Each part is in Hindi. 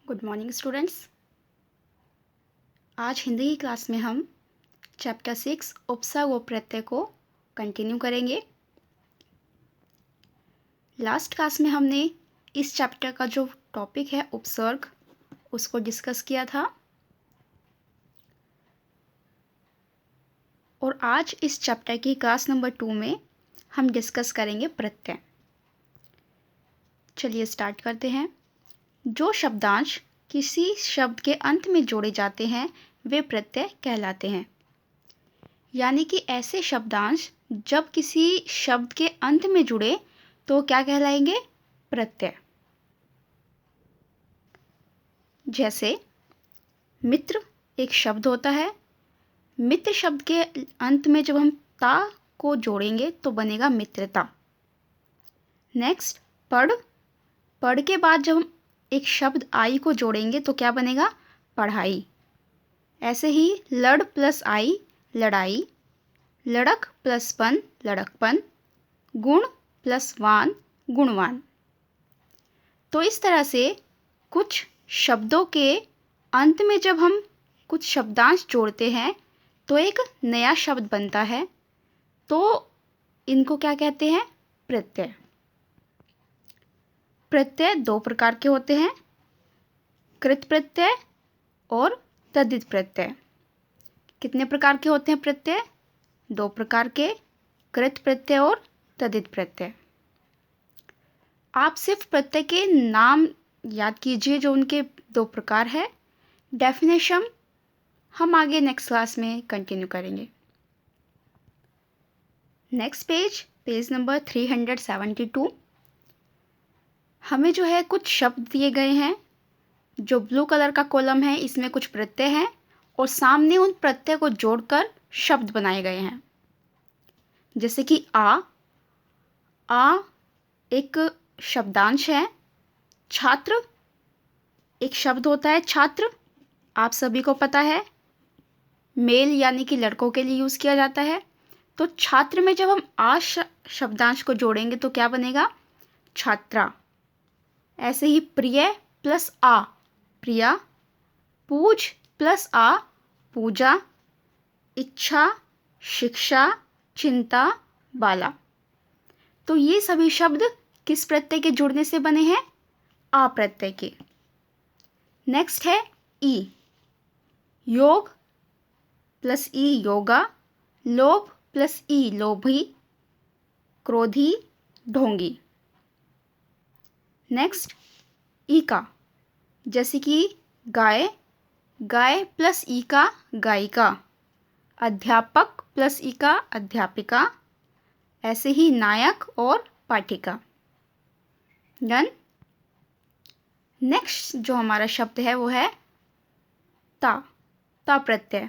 Good morning students. आज हिंदी की क्लास में हम चैप्टर 6 उपसर्ग व प्रत्यय को कंटिन्यू करेंगे। लास्ट क्लास में हमने इस चैप्टर का जो टॉपिक है उपसर्ग उसको डिस्कस किया था और आज इस चैप्टर की क्लास नंबर 2 में हम डिस्कस करेंगे प्रत्यय। चलिए स्टार्ट करते हैं। जो शब्दांश किसी शब्द के अंत में जोड़े जाते हैं वे प्रत्यय कहलाते हैं। यानी कि ऐसे शब्दांश जब किसी शब्द के अंत में जुड़े तो क्या कहलाएंगे? प्रत्यय। जैसे मित्र एक शब्द होता है। मित्र शब्द के अंत में जब हम ता को जोड़ेंगे तो बनेगा मित्रता। नेक्स्ट पढ़ के बाद जब हम एक शब्द आई को जोड़ेंगे तो क्या बनेगा? पढ़ाई। ऐसे ही लड़ प्लस आई लड़ाई, लड़क प्लस पन लड़कपन, गुण प्लस वान गुणवान। तो इस तरह से कुछ शब्दों के अंत में जब हम कुछ शब्दांश जोड़ते हैं तो एक नया शब्द बनता है, तो इनको क्या कहते हैं? प्रत्यय। प्रत्यय दो प्रकार के होते हैं, कृत प्रत्यय और तद्धित प्रत्यय। कितने प्रकार के होते हैं प्रत्यय? दो प्रकार के, कृत प्रत्यय और तद्धित प्रत्यय। आप सिर्फ प्रत्यय के नाम याद कीजिए जो उनके दो प्रकार है। डेफिनेशन हम आगे नेक्स्ट क्लास में कंटिन्यू करेंगे। Next page number 372। हमें जो है कुछ शब्द दिए गए हैं। जो ब्लू कलर का कॉलम है इसमें कुछ प्रत्यय हैं और सामने उन प्रत्यय को जोड़कर शब्द बनाए गए हैं। जैसे कि आ एक शब्दांश है। छात्र एक शब्द होता है छात्र, आप सभी को पता है, मेल यानी कि लड़कों के लिए यूज़ किया जाता है। तो छात्र में जब हम आ शब्दांश को जोड़ेंगे तो क्या बनेगा? छात्रा। ऐसे ही प्रिय प्लस आ प्रिया, पूज प्लस आ पूजा, इच्छा शिक्षा, चिंता बाला। तो ये सभी शब्द किस प्रत्यय के जुड़ने से बने हैं? आ प्रत्यय के। नेक्स्ट है ई। योग प्लस ई योगा, लोभ प्लस ई लोभी, क्रोधी ढोंगी। नेक्स्ट ईका। जैसे कि गाय प्लस ईका गायिका, अध्यापक प्लस ईका अध्यापिका, ऐसे ही नायक और पाठिका। डन। नेक्स्ट जो हमारा शब्द है वो है ता प्रत्यय।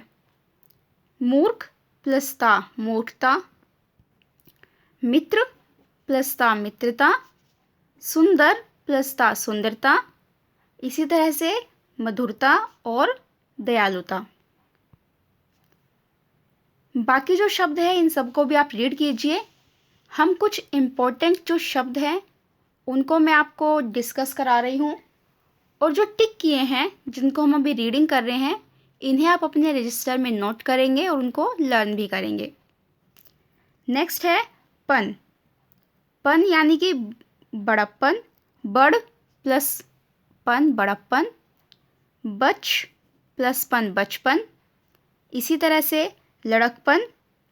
मूर्ख प्लस ता मूर्खता, मित्र प्लस ता मित्रता, सुंदर प्लस ता सुंदरता, इसी तरह से मधुरता और दयालुता। बाकी जो शब्द है इन सबको भी आप रीड कीजिए। हम कुछ इम्पोर्टेंट जो शब्द हैं उनको मैं आपको डिस्कस करा रही हूँ और जो टिक किए हैं जिनको हम अभी रीडिंग कर रहे हैं इन्हें आप अपने रजिस्टर में नोट करेंगे और उनको लर्न भी करेंगे। नेक्स्ट है पन यानी कि बड़प्पन, बड़ प्लस पन बड़प्पन, बच प्लस पन बचपन, इसी तरह से लड़कपन,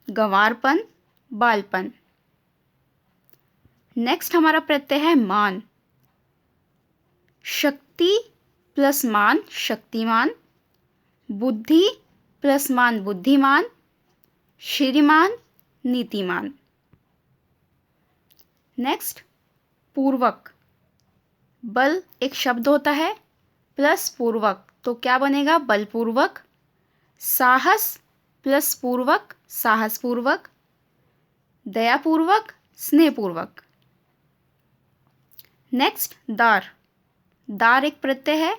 गंवारपन, बालपन। नेक्स्ट हमारा प्रत्यय है मान। शक्ति प्लस मान शक्तिमान, बुद्धि प्लस मान बुद्धिमान, श्रीमान नीतिमान। नेक्स्ट पूर्वक। बल एक शब्द होता है प्लस पूर्वक तो क्या बनेगा? बलपूर्वक। साहस प्लस पूर्वक साहसपूर्वक, दयापूर्वक स्नेहपूर्वक। नेक्स्ट दार एक प्रत्यय है।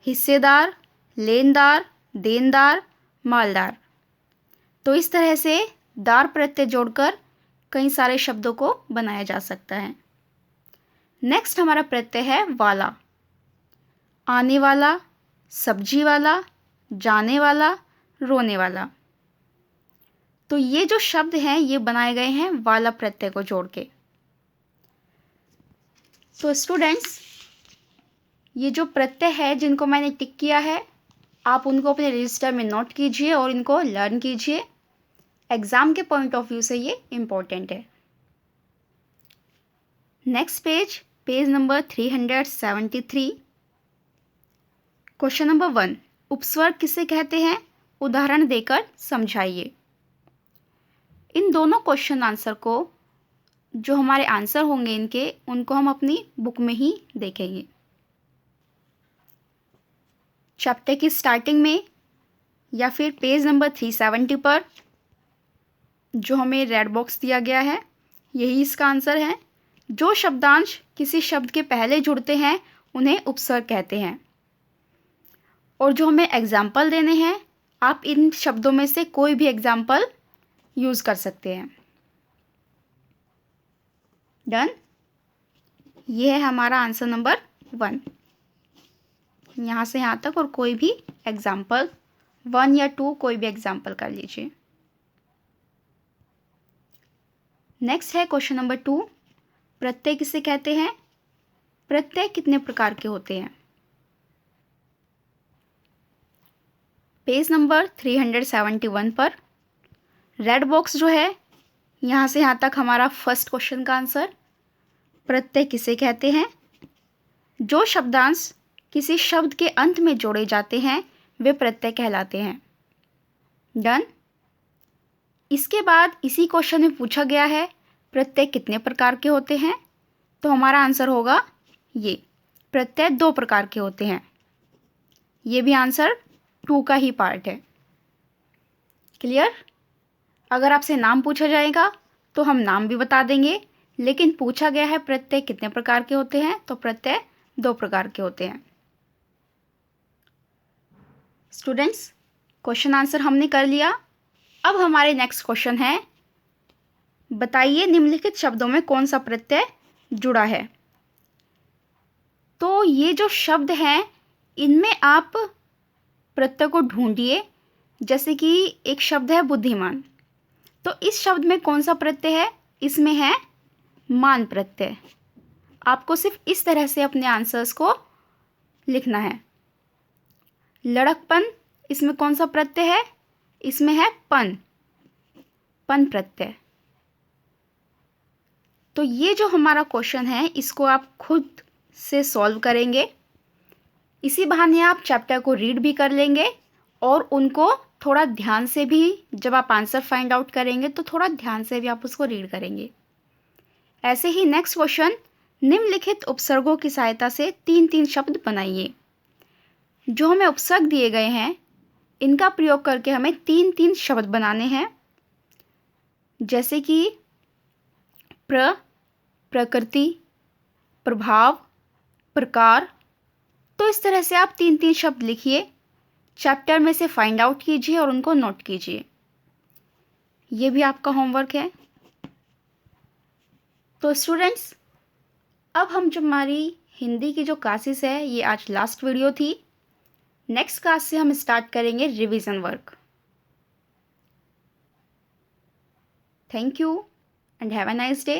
हिस्सेदार, लेनदार, देनदार, मालदार। तो इस तरह से दार प्रत्यय जोड़कर कई सारे शब्दों को बनाया जा सकता है। नेक्स्ट हमारा प्रत्यय है वाला। आने वाला, सब्जी वाला, जाने वाला, रोने वाला। तो ये जो शब्द हैं ये बनाए गए हैं वाला प्रत्यय को जोड़ के। तो स्टूडेंट्स, ये जो प्रत्यय है जिनको मैंने टिक किया है, आप उनको अपने रजिस्टर में नोट कीजिए और इनको लर्न कीजिए। एग्ज़ाम के पॉइंट ऑफ व्यू से ये इम्पोर्टेंट है। Next page, page number 373। Question number 1, उपस्वर किसे कहते हैं? उदाहरण देकर समझाइए। इन दोनों क्वेश्चन आंसर को, जो हमारे आंसर होंगे इनके, उनको हम अपनी बुक में ही देखेंगे। चैप्टर की स्टार्टिंग में या फिर पेज नंबर 370 पर जो हमें रेड बॉक्स दिया गया है, यही इसका आंसर है। जो शब्दांश किसी शब्द के पहले जुड़ते हैं उन्हें उपसर्ग कहते हैं। और जो हमें एग्जाम्पल देने हैं, आप इन शब्दों में से कोई भी एग्जाम्पल यूज़ कर सकते हैं। डन। ये है हमारा आंसर नंबर 1, यहाँ से यहाँ तक, और कोई भी एग्जाम्पल 1 या 2 कोई भी एग्जाम्पल कर लीजिए। नेक्स्ट है क्वेश्चन नंबर 2, प्रत्यय किसे कहते हैं? प्रत्यय कितने प्रकार के होते हैं? पेज नंबर 371 पर रेड बॉक्स जो है, यहाँ से यहाँ तक हमारा फर्स्ट क्वेश्चन का आंसर। प्रत्यय किसे कहते हैं? जो शब्दांश किसी शब्द के अंत में जोड़े जाते हैं वे प्रत्यय कहलाते हैं। डन। इसके बाद इसी क्वेश्चन में पूछा गया है प्रत्यय कितने प्रकार के होते हैं, तो हमारा आंसर होगा ये, प्रत्यय 2 प्रकार के होते हैं। ये भी आंसर 2 का ही पार्ट है। क्लियर? अगर आपसे नाम पूछा जाएगा तो हम नाम भी बता देंगे, लेकिन पूछा गया है प्रत्यय कितने प्रकार के होते हैं, तो प्रत्यय 2 प्रकार के होते हैं। स्टूडेंट्स, क्वेश्चन आंसर हमने कर लिया। अब हमारे नेक्स्ट क्वेश्चन है, बताइए निम्नलिखित शब्दों में कौन सा प्रत्यय जुड़ा है। तो ये जो शब्द हैं इनमें आप प्रत्यय को ढूंढिए। जैसे कि एक शब्द है बुद्धिमान, तो इस शब्द में कौन सा प्रत्यय है? इसमें है मान प्रत्यय। आपको सिर्फ इस तरह से अपने आंसर्स को लिखना है। लड़कपन, इसमें कौन सा प्रत्यय है? इसमें है पन, पन प्रत्यय। तो ये जो हमारा क्वेश्चन है इसको आप खुद से सॉल्व करेंगे। इसी बहाने आप चैप्टर को रीड भी कर लेंगे और उनको थोड़ा ध्यान से भी, जब आप आंसर फाइंड आउट करेंगे तो थोड़ा ध्यान से भी आप उसको रीड करेंगे। ऐसे ही नेक्स्ट क्वेश्चन, निम्नलिखित उपसर्गों की सहायता से 3-3 शब्द बनाइए। जो हमें उपसर्ग दिए गए हैं इनका प्रयोग करके हमें 3-3 शब्द बनाने हैं। जैसे कि प्रकृति, प्रभाव, प्रकार। तो इस तरह से आप 3-3 शब्द लिखिए, चैप्टर में से फाइंड आउट कीजिए और उनको नोट कीजिए। ये भी आपका होमवर्क है। तो स्टूडेंट्स, अब हम जो हमारी हिंदी की जो क्लासेस है, ये आज लास्ट वीडियो थी। नेक्स्ट क्लास से हम स्टार्ट करेंगे revision work. Thank you and have a nice day.